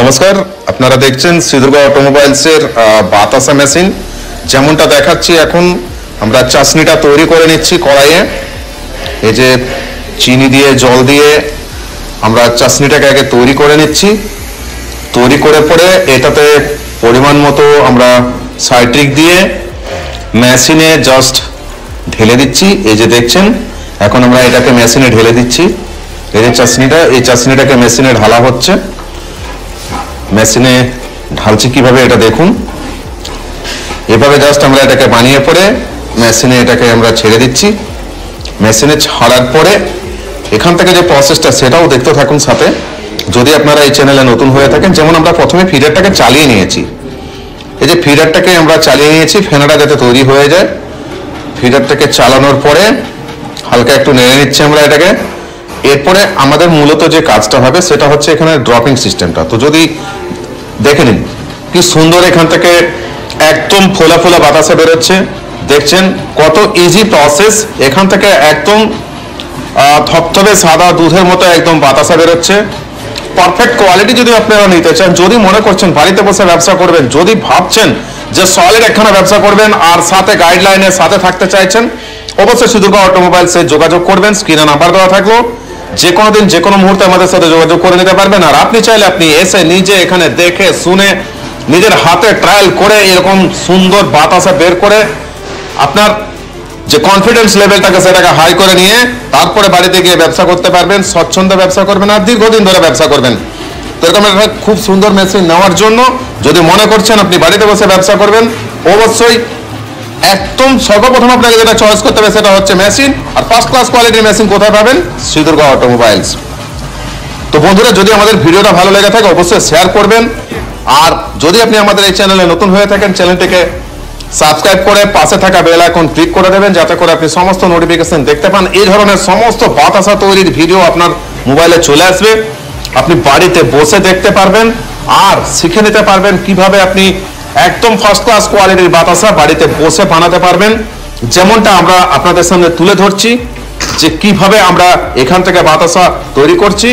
নমস্কার, আপনারা দেখছেন শ্রীদুর্গা অটোমোবাইলসের বাতাসা মেশিন। যেমনটা দেখাচ্ছি, এখন আমরা চাশনিটা তৈরি করে নিচ্ছি কড়াইয়ে। এই যে চিনি দিয়ে জল দিয়ে আমরা চাশনিটাকে আগে তৈরি করে নিচ্ছি। তৈরি করে পরে এটাতে পরিমাণ মতো আমরা সাইট্রিক দিয়ে মেশিনে জাস্ট ঢেলে দিচ্ছি। এই যে দেখছেন, এখন আমরা এটাকে মেশিনে ঢেলে দিচ্ছি। এই যে এই চাশনিটাকে মেশিনে ঢালা হচ্ছে। মেশিনে ঢালছি কিভাবে এটা দেখুন। এভাবে জাস্ট আমরা এটাকে বানিয়ে পরে মেশিনে এটাকে আমরা ছেড়ে দিচ্ছি। মেশিনে ছাড়ার পরে এখান থেকে যে প্রসেসটা সেটাও দেখতে থাকুন সাথে। যদি আপনারা এই চ্যানেলে নতুন হয়ে থাকেন, যেমন আমরা প্রথমে ফিডারটাকে চালিয়ে নিয়েছি। এই যে ফিডারটাকে আমরা চালিয়ে নিয়েছি, ফেনাটা যাতে তৈরি হয়ে যায়। ফিডারটাকে চালানোর পরে হালকা একটু নেড়ে নিচ্ছি আমরা এটাকে। এরপরে আমাদের মূলত যে কাজটা হবে সেটা হচ্ছে এখানে ড্রপিং সিস্টেমটা। তো যদি দেখে নিন কি সুন্দর এখান থেকে একদম ফোলা ফোলা বাতাসা বেরোচ্ছে। দেখছেন কত ইজি প্রসেস। এখান থেকে একদম থপথপে সাদা দুধের মতো একদম বাতাসা বেরোচ্ছে। পারফেক্ট কোয়ালিটি যদি আপনারা নিতে চান, যদি মনে করছেন বাড়িতে বসে ব্যবসা করবেন, যদি ভাবছেন যে সলিড একখানা ব্যবসা করবেন আর সাথে গাইডলাইনের সাথে থাকতে চাইছেন, অবশ্যই শ্রীদুর্গা অটোমোবাইলসে যোগাযোগ করবেন। স্ক্রিনে নাম্বার দেওয়া থাকলো, যে কোনো দিন যে কোনো মুহূর্তে আমাদের সাথে যোগাযোগ করে নিতে পারবেন। আর আপনি চাইলে আপনি এসে নিজে এখানে দেখে শুনে নিজের হাতে ট্রায়াল করে এরকম সুন্দর বাতাসা বের করে আপনার যে কনফিডেন্স লেভেলটাকে সেটাকে হাই করে নিয়ে তারপরে বাড়িতে গিয়ে ব্যবসা করতে পারবেন। স্বচ্ছন্দে ব্যবসা করবেন আর দীর্ঘদিন ধরে ব্যবসা করবেন। তো এরকম একটা খুব সুন্দর মেশিন নেওয়ার জন্য যদি মনে করছেন আপনি বাড়িতে বসে ব্যবসা করবেন, অবশ্যই একদম সর্বপ্রথম আপনাকে যেটা চয়েস করতে হবে সেটা হচ্ছে মেশিন। আর ফার্স্ট ক্লাস কোয়ালিটির মেশিন কোথায় পাবেন? শ্রীদুর্গা অটোমোবাইলস। তো বন্ধুরা, যদি আমাদের ভিডিওটা ভালো লেগে থাকে অবশ্যই শেয়ার করবেন। আর যদি আপনি আমাদের এই চ্যানেলে নতুন হয়ে থাকেন, চ্যানেলটিকে সাবস্ক্রাইব করে পাশে থাকা বেল আইকন ক্লিক করে দেবেন, যাতে করে আপনি সমস্ত নোটিফিকেশন দেখতে পান। এই ধরনের সমস্ত বাতাসা তৈরির ভিডিও আপনার মোবাইলে চলে আসবে। আপনি বাড়িতে বসে দেখতে পারবেন আর শিখে নিতে পারবেন কিভাবে আপনি একদম ফার্স্ট ক্লাস কোয়ালিটির বাতাসা বাড়িতে বসে বানাতে পারবেন। যেমনটা আমরা আপনাদের সামনে তুলে ধরছি যে কিভাবে আমরা এখান থেকে বাতাসা তৈরি করছি।